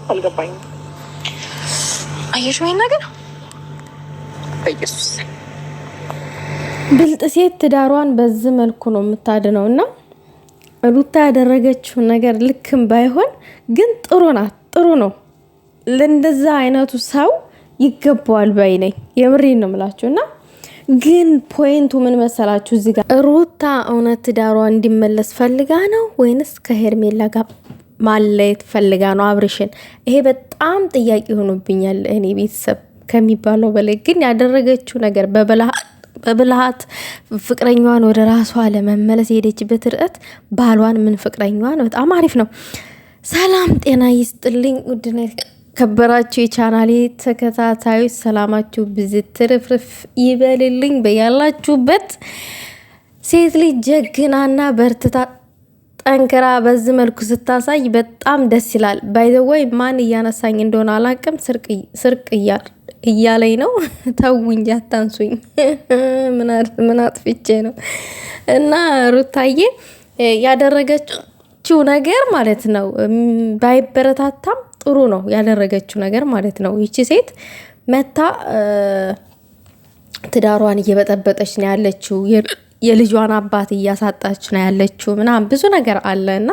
አልገባኝም። አየሽ ወይ ነገር በኢየሱስ ብልጥ ሴት ትዳሯን በዚህ መልኩ ነው የምታድነውና ሩታ ያደረገችው ነገር ልክም ባይሆን ግን ጥሩ ናት። ጥሩ ነው። ለእንደዛ አይነቱ ሰው ይገባዋል ባይ ነኝ። የምሬን ነው የምላችሁና ግን ፖይንቱ ምን መሰላችሁ? እዚህ ጋር ሩታ እውነት ትዳሯ እንዲመለስ ፈልጋ ነው ወይንስ ከሄርሜላ ጋር ማለየት ፈልጋ ነው አብርሽን? ይሄ በጣም ጥያቄ ሆኖብኛል። እኔ ቤተሰብ ከሚባለው በላይ ግን ያደረገችው ነገር በብልሃት ፍቅረኛዋን ወደ ራሷ ለመመለስ የሄደችበት ርዕት ባሏን ምን ፍቅረኛዋን በጣም አሪፍ ነው። ሰላም ጤና ይስጥልኝ ውድና ከበራችሁ የቻናሌ ተከታታዮች ሰላማችሁ ብዝት ትርፍርፍ ይበልልኝ በያላችሁበት። ሴት ልጅ ጀግናና በርትታ ጠንክራ በዚህ መልኩ ስታሳይ በጣም ደስ ይላል። ባይ ዘ ወይ ማን እያነሳኝ እንደሆነ አላቅም። ስርቅ እያለኝ ነው። ተውኝ አታንሱኝ። ምን አጥፍቼ ነው? እና ሩታዬ ያደረገችው ነገር ማለት ነው ባይበረታታም ጥሩ ነው ያደረገችው ነገር ማለት ነው። ይቺ ሴት መታ ትዳሯን እየበጠበጠች ነው ያለችው። የልጇን አባት እያሳጣች ነው ያለችው ምናምን ብዙ ነገር አለና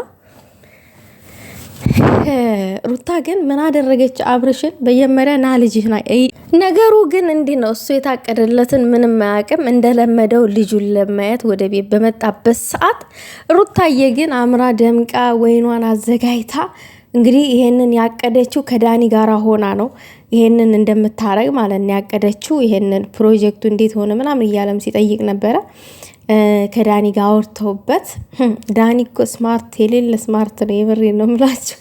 ሩታ ግን ምን አደረገች? አብርሽን በየመሪያ ና ልጅህ ና። ነገሩ ግን እንዲህ ነው። እሱ የታቀደለትን ምንም አያውቅም። እንደለመደው ልጁን ለማየት ወደ ቤት በመጣበት ሰዓት ሩታዬ ግን አምራ ደምቃ ወይኗን አዘጋጅታ እንግዲህ ይሄንን ያቀደችው ከዳኒ ጋራ ሆና ነው። ይሄንን እንደምታረግ ማለት ነው ያቀደችው። ይሄንን ፕሮጀክቱ እንዴት ሆነ ምናምን እያለም ሲጠይቅ ነበረ። ከዳኒ ጋር አውርተውበት ዳኒ እኮ ስማርት የሌለ ስማርት ነው። የምሬ ነው የምላችሁ።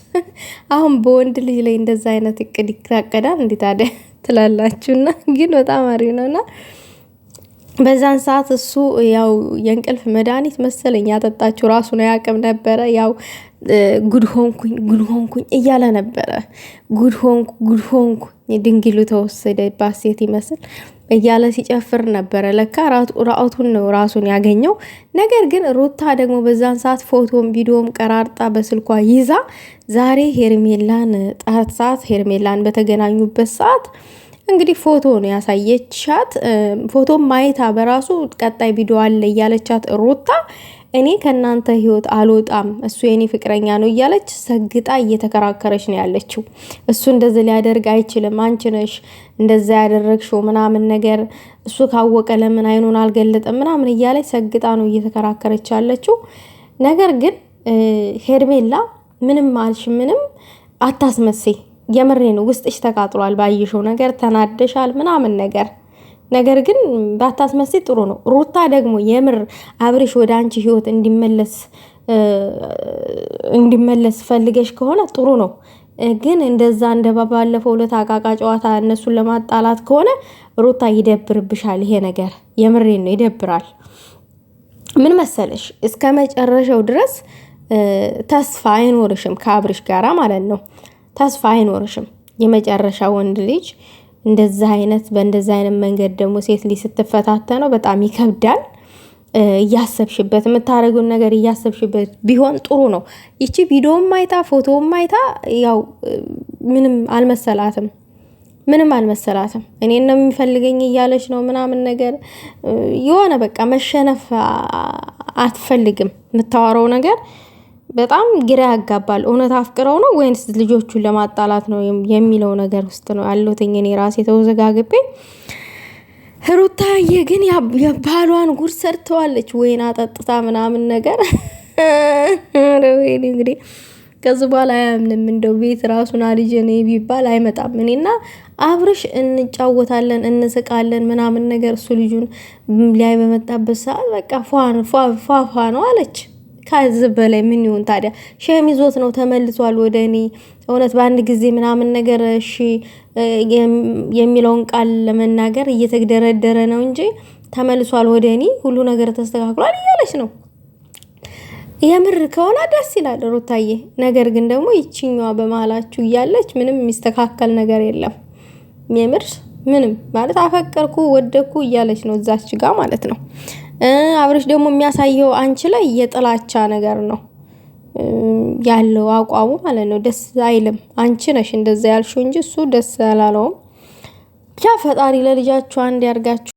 አሁን በወንድ ልጅ ላይ እንደዛ አይነት እቅድ ይታቀዳል እንዴ ታዲያ ትላላችሁና፣ ግን በጣም አሪፍ ነውና በዛን ሰዓት እሱ ያው የእንቅልፍ መድኃኒት መሰለኝ ያጠጣችሁ ራሱ ነው ያቅም ነበረ። ያው ጉድ ሆንኩኝ እያለ ነበረ። ጉድ ሆንኩ ድንግሉ ተወሰደ ባሴት ይመስል እያለ ሲጨፍር ነበረ። ለካ ራኡቱን ነው ራሱን ያገኘው። ነገር ግን ሩታ ደግሞ በዛን ሰዓት ፎቶም ቪዲዮም ቀራርጣ በስልኳ ይዛ ዛሬ ሄርሜላን ሄርሜላን በተገናኙበት ሰዓት እንግዲህ ፎቶ ነው ያሳየቻት። ፎቶ ማየታ በራሱ ቀጣይ ቪዲዮ አለ እያለቻት ሩታ እኔ ከናንተ ህይወት አልወጣም እሱ የኔ ፍቅረኛ ነው እያለች ሰግጣ እየተከራከረች ነው ያለችው። እሱ እንደዚህ ሊያደርግ አይችልም፣ አንቺ ነሽ እንደዛ ያደረግሽው ምናምን ነገር፣ እሱ ካወቀ ለምን አይኑን አልገለጠም ምናምን እያለች ሰግጣ ነው እየተከራከረች ያለችው። ነገር ግን ሄርሜላ ምንም አልሽ ምንም አታስመስይ። የምሬ ነው። ውስጥሽ ተቃጥሏል፣ ባይሽው ነገር ተናደሻል ምናምን ነገር ግን ባታስመስይ ጥሩ ነው። ሩታ ደግሞ የምር አብርሽ ወደ አንቺ ህይወት እንዲመለስ ፈልገሽ ከሆነ ጥሩ ነው። ግን እንደዛ እንደባለፈው ለታቃቃ ጨዋታ እነሱን ለማጣላት ከሆነ ሩታ ይደብርብሻል። ይሄ ነገር የምሬ ነው፣ ይደብራል። ምን መሰለሽ እስከ መጨረሻው ድረስ ተስፋ አይኖርሽም ከአብርሽ ጋራ ማለት ነው። ተስፋ አይኖርሽም። የመጨረሻ ወንድ ልጅ በእንደዛ አይነት መንገድ ደግሞ ሴት ልጅ ስትፈታተነው በጣም ይከብዳል። እያሰብሽበት የምታረጉን ነገር እያሰብሽበት ቢሆን ጥሩ ነው። ይቺ ቪዲዮም ማይታ ፎቶም ማይታ ያው ምንም አልመሰላትም። እኔን ነው የሚፈልገኝ እያለች ነው ምናምን ነገር የሆነ በቃ መሸነፍ አትፈልግም። የምታወራው ነገር በጣም ግራ ያጋባል። እውነት አፍቅረው ነው ወይንስ ልጆቹን ለማጣላት ነው የሚለው ነገር ውስጥ ነው ያለው። እኔ ራሴ ተወዘጋግቤ። ሩታዬ ግን የባሏን ጉድ ሰርተዋለች። ወይና ጠጥታ ምናምን ነገር እንግዲህ ከዚህ በኋላ አያምንም። እንደው ቤት ራሱን አልጀኔ ቢባል አይመጣም። እኔና አብርሽ እንጫወታለን እንስቃለን ምናምን ነገር እሱ ልጁን ላይ በመጣበት ሰዓት በቃ ፏፏ ነው አለች። ከዚህ በላይ ምን ይሁን ታዲያ? ሸሚዞት ነው ተመልሷል ወደ እኔ። እውነት በአንድ ጊዜ ምናምን ነገር እሺ የሚለውን ቃል ለመናገር እየተደረደረ ነው እንጂ ተመልሷል ወደ እኔ፣ ሁሉ ነገር ተስተካክሏል እያለች ነው። የምር ከሆነ ደስ ይላል ሩታዬ። ነገር ግን ደግሞ ይቺኛዋ በመሀላችሁ እያለች ምንም የሚስተካከል ነገር የለም። የምር ምንም ማለት አፈቀርኩ ወደኩ እያለች ነው እዛች ጋር ማለት ነው። አብርሽ ደግሞ የሚያሳየው አንቺ ላይ የጥላቻ ነገር ነው። ያለው አቋሙ ማለት ነው። ደስ አይልም። አንቺ ነሽ እንደዛ ያልሽው እንጂ እሱ ደስ አላለውም። ብቻ ፈጣሪ ለልጃችሁ አንድ ያርጋችሁ።